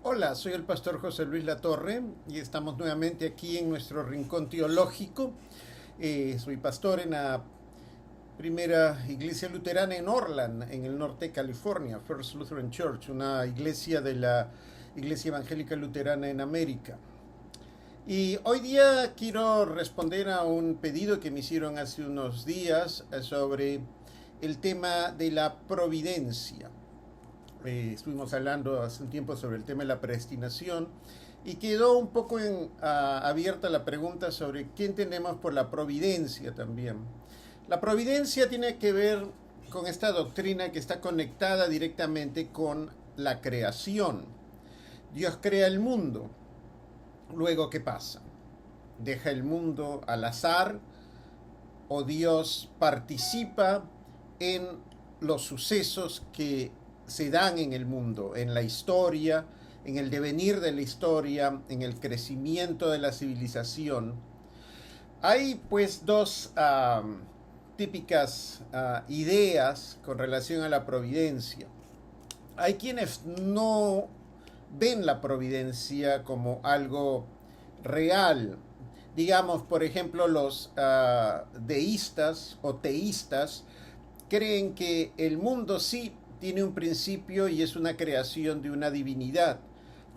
Hola, soy el pastor José Luis Latorre y estamos nuevamente aquí en nuestro rincón teológico. Soy pastor en la primera iglesia luterana en Orland, en el norte de California, First Lutheran Church, una iglesia de la Iglesia Evangélica Luterana en América. Y hoy día quiero responder a un pedido que me hicieron hace unos días sobre el tema de la providencia. Estuvimos hablando hace un tiempo sobre el tema de la predestinación y quedó un poco abierta la pregunta sobre qué entendemos por la providencia también. La providencia tiene que ver con esta doctrina que está conectada directamente con la creación. Dios crea el mundo. Luego, ¿qué pasa? ¿Deja el mundo al azar o Dios participa en los sucesos que se dan en el mundo, en la historia, en el devenir de la historia, en el crecimiento de la civilización? Hay pues dos típicas ideas con relación a la providencia. Hay quienes no ven la providencia como algo real. Digamos, por ejemplo, los deístas o teístas creen que el mundo sí tiene un principio y es una creación de una divinidad,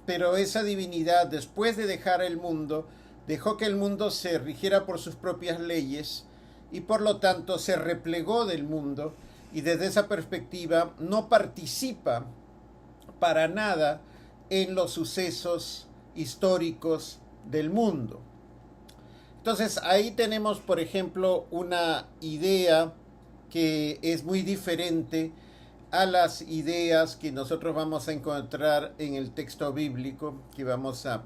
pero esa divinidad, después de dejar el mundo, dejó que el mundo se rigiera por sus propias leyes y por lo tanto se replegó del mundo y desde esa perspectiva no participa para nada en los sucesos históricos del mundo. Entonces ahí tenemos, por ejemplo, una idea que es muy diferente a las ideas que nosotros vamos a encontrar en el texto bíblico que vamos a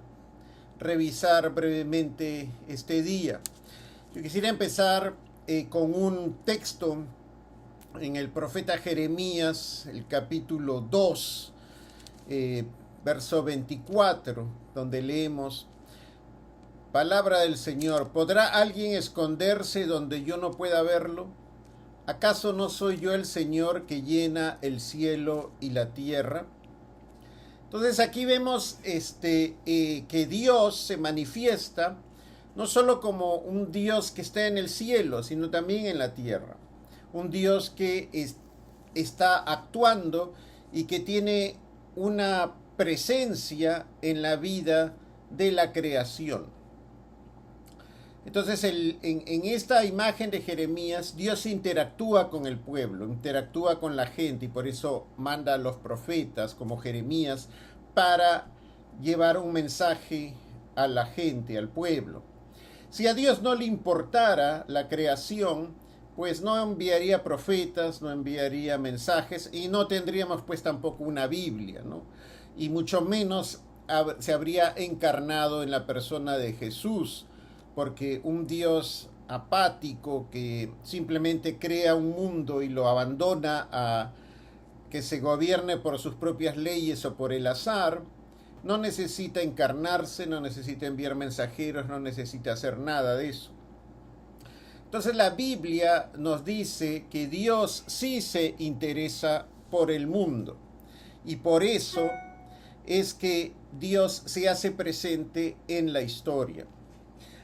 revisar brevemente este día. Yo quisiera empezar con un texto en el profeta Jeremías, el capítulo 2, verso 24, donde leemos: Palabra del Señor, ¿podrá alguien esconderse donde yo no pueda verlo? ¿Acaso no soy yo el Señor que llena el cielo y la tierra? Entonces aquí vemos que Dios se manifiesta no solo como un Dios que está en el cielo, sino también en la tierra. Un Dios que está actuando y que tiene una presencia en la vida de la creación. Entonces en esta imagen de Jeremías, Dios interactúa con el pueblo, interactúa con la gente, y por eso manda a los profetas como Jeremías para llevar un mensaje a la gente, al pueblo. Si a Dios no le importara la creación, pues no enviaría profetas, no enviaría mensajes y no tendríamos pues tampoco una Biblia, ¿no? Y mucho menos se habría encarnado en la persona de Jesús, porque un Dios apático que simplemente crea un mundo y lo abandona a que se gobierne por sus propias leyes o por el azar, no necesita encarnarse, no necesita enviar mensajeros, no necesita hacer nada de eso. Entonces la Biblia nos dice que Dios sí se interesa por el mundo, y por eso es que Dios se hace presente en la historia.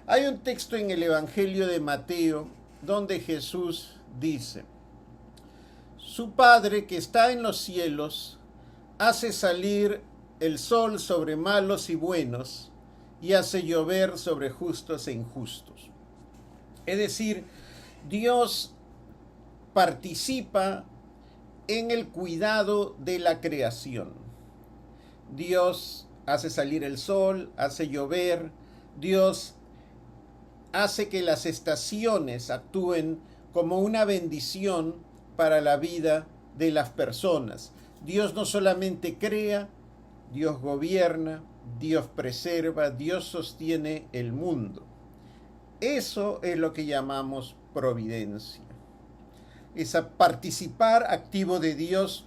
Hay un texto en el Evangelio de Mateo donde Jesús dice: Su Padre que está en los cielos hace salir el sol sobre malos y buenos y hace llover sobre justos e injustos. Es decir, Dios participa en el cuidado de la creación. Dios hace salir el sol, hace llover, Dios hace que las estaciones actúen como una bendición para la vida de las personas. Dios no solamente crea, Dios gobierna, Dios preserva, Dios sostiene el mundo. Eso es lo que llamamos providencia. Es participar activo de Dios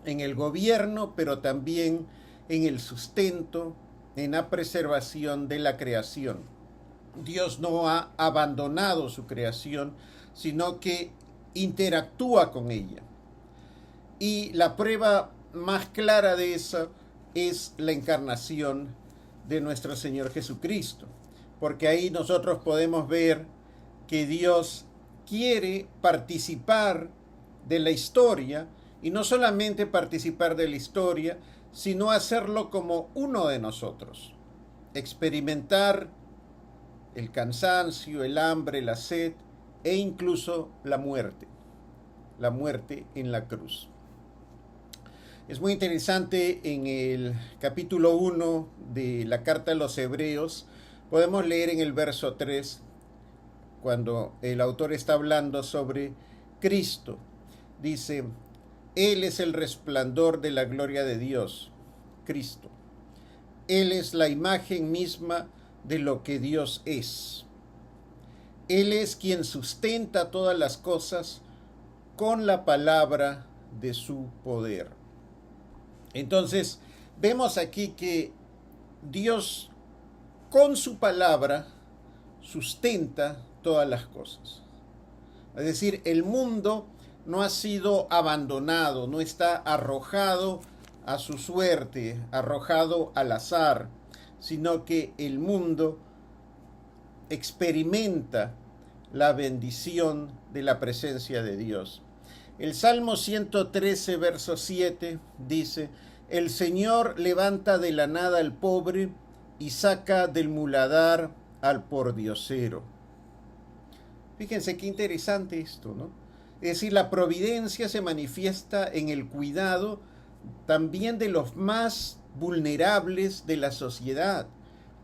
en el gobierno, pero también en el sustento, en la preservación de la creación. Dios no ha abandonado su creación, sino que interactúa con ella. Y la prueba más clara de eso es la encarnación de nuestro Señor Jesucristo, porque ahí nosotros podemos ver que Dios quiere participar de la historia, y no solamente participar de la historia, sino hacerlo como uno de nosotros, experimentar el cansancio, el hambre, la sed e incluso la muerte en la cruz. Es muy interesante, en el capítulo 1 de la carta a los Hebreos, podemos leer en el verso 3, cuando el autor está hablando sobre Cristo. Dice: Él es el resplandor de la gloria de Dios, Cristo. Él es la imagen misma de lo que Dios es. Él es quien sustenta todas las cosas con la palabra de su poder. Entonces, vemos aquí que Dios con su palabra sustenta todas las cosas. Es decir, el mundo no ha sido abandonado, no está arrojado a su suerte, arrojado al azar, sino que el mundo experimenta la bendición de la presencia de Dios. El Salmo 113, verso 7 dice: El Señor levanta de la nada al pobre y saca del muladar al pordiosero. Fíjense qué interesante esto, ¿no? Es decir, la providencia se manifiesta en el cuidado también de los más vulnerables de la sociedad,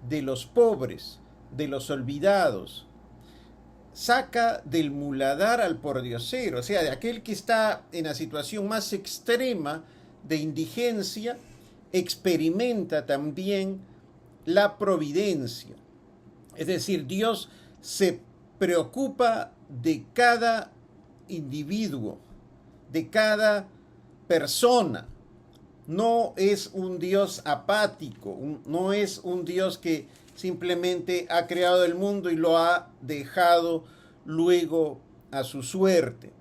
de los pobres, de los olvidados. Saca del muladar al pordiosero, o sea, de aquel que está en la situación más extrema de indigencia, experimenta también la providencia. Es decir, Dios se preocupa de cada individuo, de cada persona. No es un Dios apático, no es un Dios que simplemente ha creado el mundo y lo ha dejado luego a su suerte.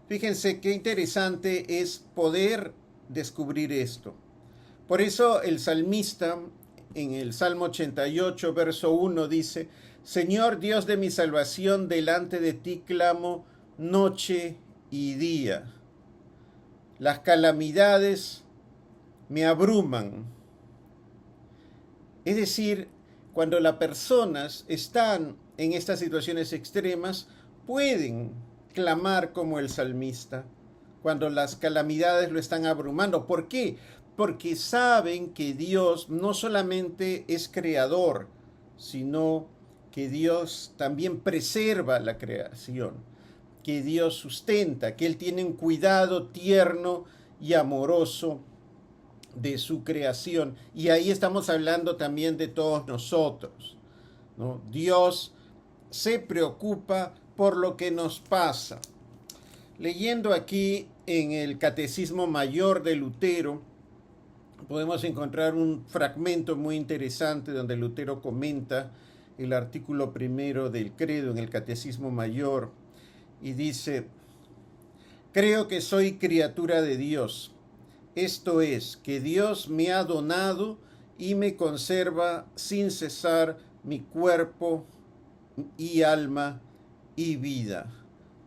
Fíjense qué interesante es poder descubrir esto. Por eso el salmista en el Salmo 88, verso 1 dice: Señor Dios de mi salvación, delante de ti clamo noche y día. Las calamidades me abruman. Es decir, cuando las personas están en estas situaciones extremas, pueden clamar como el salmista, cuando las calamidades lo están abrumando. ¿Por qué? Porque saben que Dios no solamente es creador, sino que Dios también preserva la creación, que Dios sustenta, que Él tiene un cuidado tierno y amoroso de su creación. Y ahí estamos hablando también de todos nosotros, ¿no? Dios se preocupa por lo que nos pasa. Leyendo aquí en el Catecismo Mayor de Lutero, podemos encontrar un fragmento muy interesante donde Lutero comenta el artículo primero del credo en el Catecismo Mayor y dice: creo que soy criatura de Dios. Esto es, que Dios me ha donado y me conserva sin cesar mi cuerpo y alma y vida,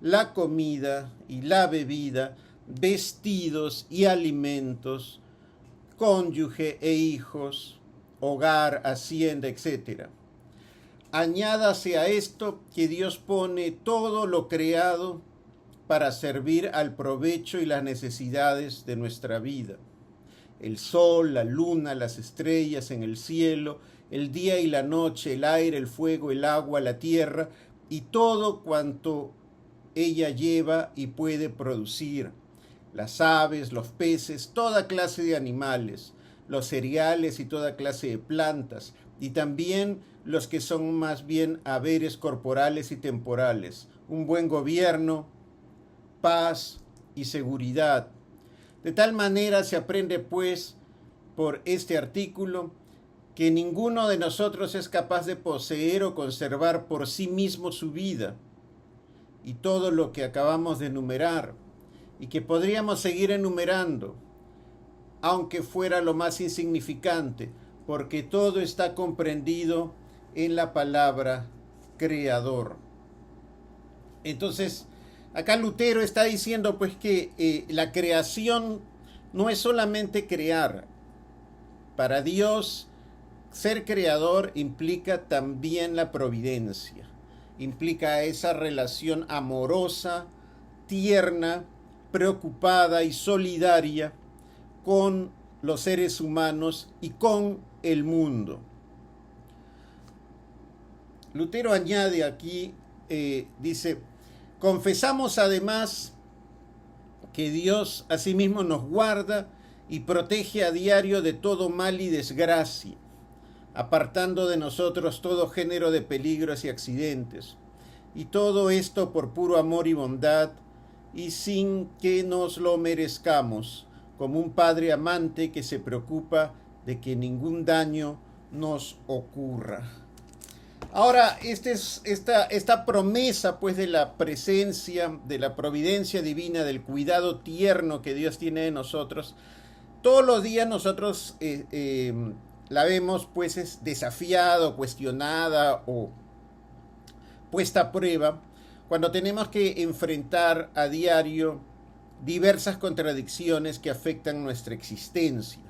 la comida y la bebida, vestidos y alimentos, cónyuge e hijos, hogar, hacienda, etc. Añádase a esto que Dios pone todo lo creado para servir al provecho y las necesidades de nuestra vida. El sol, la luna, las estrellas en el cielo, el día y la noche, el aire, el fuego, el agua, la tierra y todo cuanto ella lleva y puede producir. Las aves, los peces, toda clase de animales, los cereales y toda clase de plantas, y también los que son más bien haberes corporales y temporales, un buen gobierno, paz y seguridad. De tal manera se aprende, pues, por este artículo, que ninguno de nosotros es capaz de poseer o conservar por sí mismo su vida y todo lo que acabamos de enumerar, y que podríamos seguir enumerando. aunque fuera lo más insignificante, porque todo está comprendido en la palabra creador. Entonces, acá Lutero está diciendo pues que la creación no es solamente crear. Para Dios, ser creador implica también la providencia, implica esa relación amorosa, tierna, preocupada y solidaria con los seres humanos y con el mundo. Lutero añade aquí, dice, confesamos además que Dios asimismo nos guarda y protege a diario de todo mal y desgracia, apartando de nosotros todo género de peligros y accidentes, y todo esto por puro amor y bondad, y sin que nos lo merezcamos, como un padre amante que se preocupa de que ningún daño nos ocurra. Ahora, esta promesa pues de la presencia, de la providencia divina, del cuidado tierno que Dios tiene de nosotros, todos los días nosotros la vemos pues es desafiada, cuestionada o puesta a prueba cuando tenemos que enfrentar a diario diversas contradicciones que afectan nuestra existencia,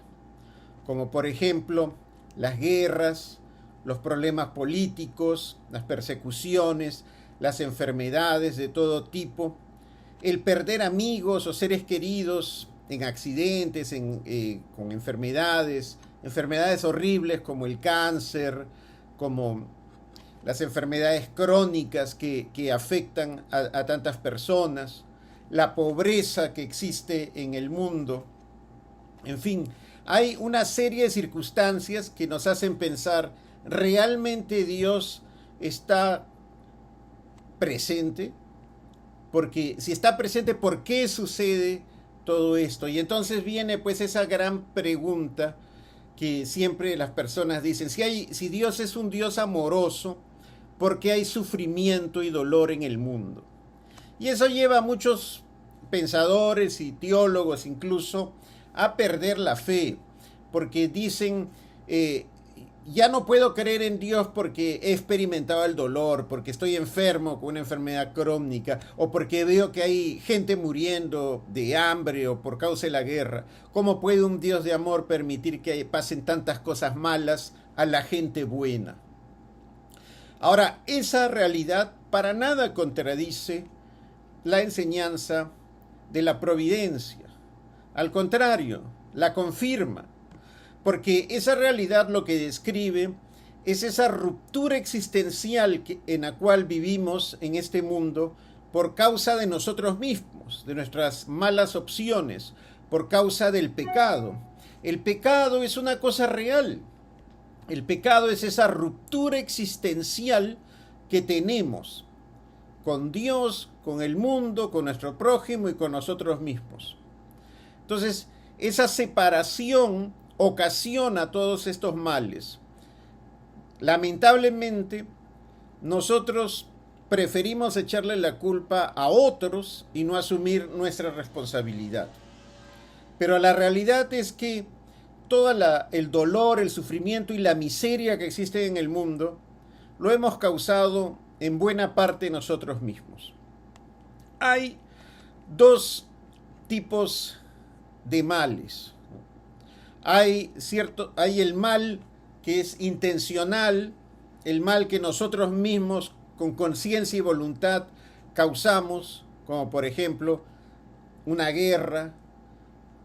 como por ejemplo las guerras, los problemas políticos, las persecuciones, las enfermedades de todo tipo, el perder amigos o seres queridos en accidentes, con enfermedades horribles como el cáncer, como las enfermedades crónicas que afectan a tantas personas, la pobreza que existe en el mundo. En fin, hay una serie de circunstancias que nos hacen pensar, ¿realmente Dios está presente? Porque si está presente, ¿por qué sucede todo esto? Y entonces viene pues esa gran pregunta que siempre las personas dicen, si Dios es un Dios amoroso, ¿por qué hay sufrimiento y dolor en el mundo? Y eso lleva a muchos pensadores y teólogos incluso a perder la fe, porque dicen, ya no puedo creer en Dios porque he experimentado el dolor, porque estoy enfermo con una enfermedad crónica, o porque veo que hay gente muriendo de hambre o por causa de la guerra. ¿Cómo puede un Dios de amor permitir que pasen tantas cosas malas a la gente buena? Ahora, esa realidad para nada contradice la enseñanza de la providencia. Al contrario, la confirma. Porque esa realidad lo que describe es esa ruptura existencial en la cual vivimos en este mundo por causa de nosotros mismos, de nuestras malas opciones, por causa del pecado. El pecado es una cosa real. El pecado es esa ruptura existencial que tenemos con Dios, con el mundo, con nuestro prójimo y con nosotros mismos. Entonces, esa separación ocasiona todos estos males. Lamentablemente, nosotros preferimos echarle la culpa a otros y no asumir nuestra responsabilidad. Pero la realidad es que todo el dolor, el sufrimiento y la miseria que existe en el mundo lo hemos causado en buena parte nosotros mismos. Hay dos tipos de males. Hay el mal que es intencional, el mal que nosotros mismos con conciencia y voluntad causamos, como por ejemplo una guerra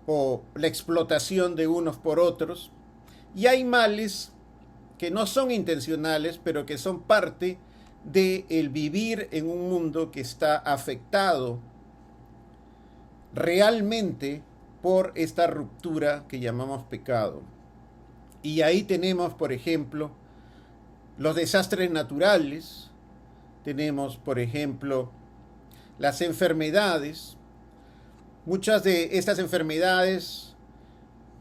o la explotación de unos por otros. Y hay males que no son intencionales, pero que son parte del vivir en un mundo que está afectado realmente por esta ruptura que llamamos pecado. Y ahí tenemos, por ejemplo, los desastres naturales, tenemos, por ejemplo, las enfermedades. Muchas de estas enfermedades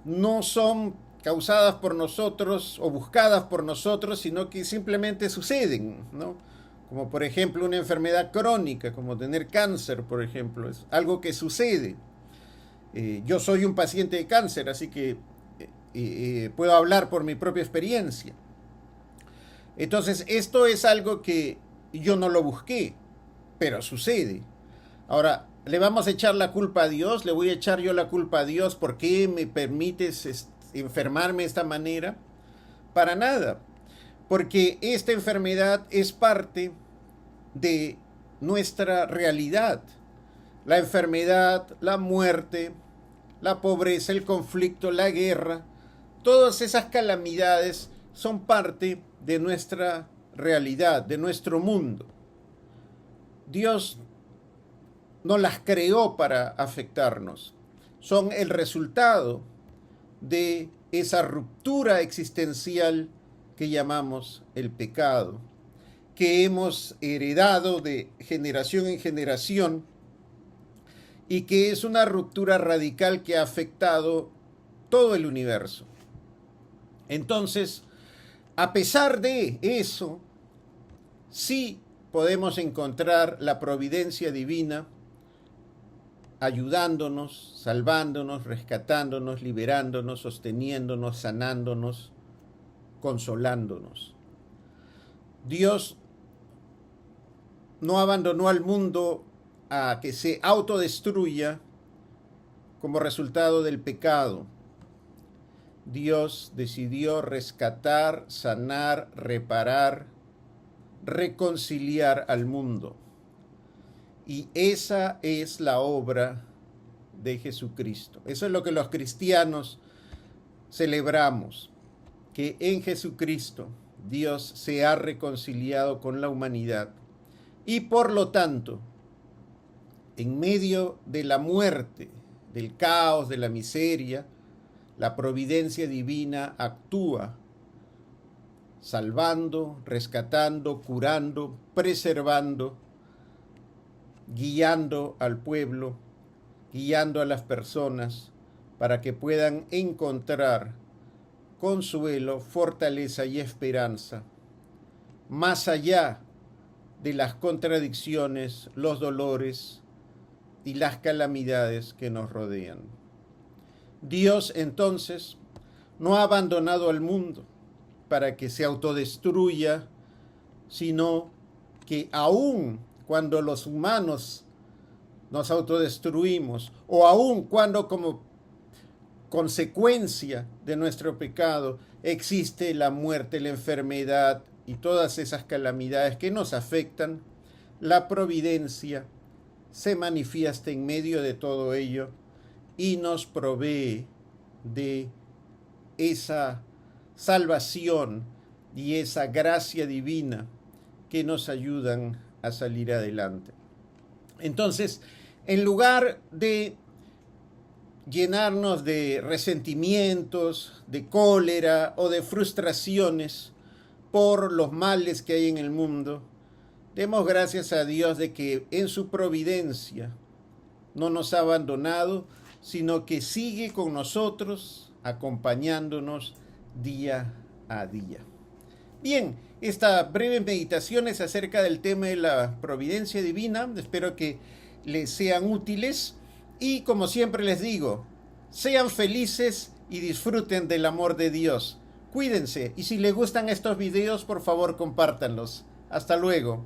no son causadas por nosotros o buscadas por nosotros, sino que simplemente suceden, ¿no? Como por ejemplo una enfermedad crónica, como tener cáncer, por ejemplo, es algo que sucede. Yo soy un paciente de cáncer, así que puedo hablar por mi propia experiencia. Entonces, esto es algo que yo no lo busqué, pero sucede. Ahora, ¿le vamos a echar la culpa a Dios? ¿Le voy a echar yo la culpa a Dios? ¿Por qué me permites enfermarme de esta manera? Para nada, porque esta enfermedad es parte de nuestra realidad. La enfermedad, la muerte, la pobreza, el conflicto, la guerra, todas esas calamidades son parte de nuestra realidad, de nuestro mundo. Dios no las creó para afectarnos. Son el resultado de esa ruptura existencial que llamamos el pecado, que hemos heredado de generación en generación y que es una ruptura radical que ha afectado todo el universo. Entonces, a pesar de eso, sí podemos encontrar la providencia divina ayudándonos, salvándonos, rescatándonos, liberándonos, sosteniéndonos, sanándonos, consolándonos. Dios no abandonó al mundo a que se autodestruya como resultado del pecado. Dios decidió rescatar, sanar, reparar, reconciliar al mundo. Y esa es la obra de Jesucristo. Eso es lo que los cristianos celebramos, que en Jesucristo Dios se ha reconciliado con la humanidad y por lo tanto, en medio de la muerte, del caos, de la miseria, la providencia divina actúa salvando, rescatando, curando, preservando, guiando al pueblo, guiando a las personas para que puedan encontrar consuelo, fortaleza y esperanza, más allá de las contradicciones, los dolores y las calamidades que nos rodean. Dios entonces no ha abandonado al mundo para que se autodestruya, sino que aún cuando los humanos nos autodestruimos, o aun cuando como consecuencia de nuestro pecado existe la muerte, la enfermedad y todas esas calamidades que nos afectan, la providencia se manifiesta en medio de todo ello y nos provee de esa salvación y esa gracia divina que nos ayudan a salir adelante. Entonces, en lugar de llenarnos de resentimientos, de cólera o de frustraciones por los males que hay en el mundo, demos gracias a Dios de que en su providencia no nos ha abandonado, sino que sigue con nosotros, acompañándonos día a día. Bien, esta breve meditación es acerca del tema de la providencia divina. Espero que les sean útiles y, como siempre les digo, sean felices y disfruten del amor de Dios. Cuídense y si les gustan estos videos, por favor compártanlos. Hasta luego.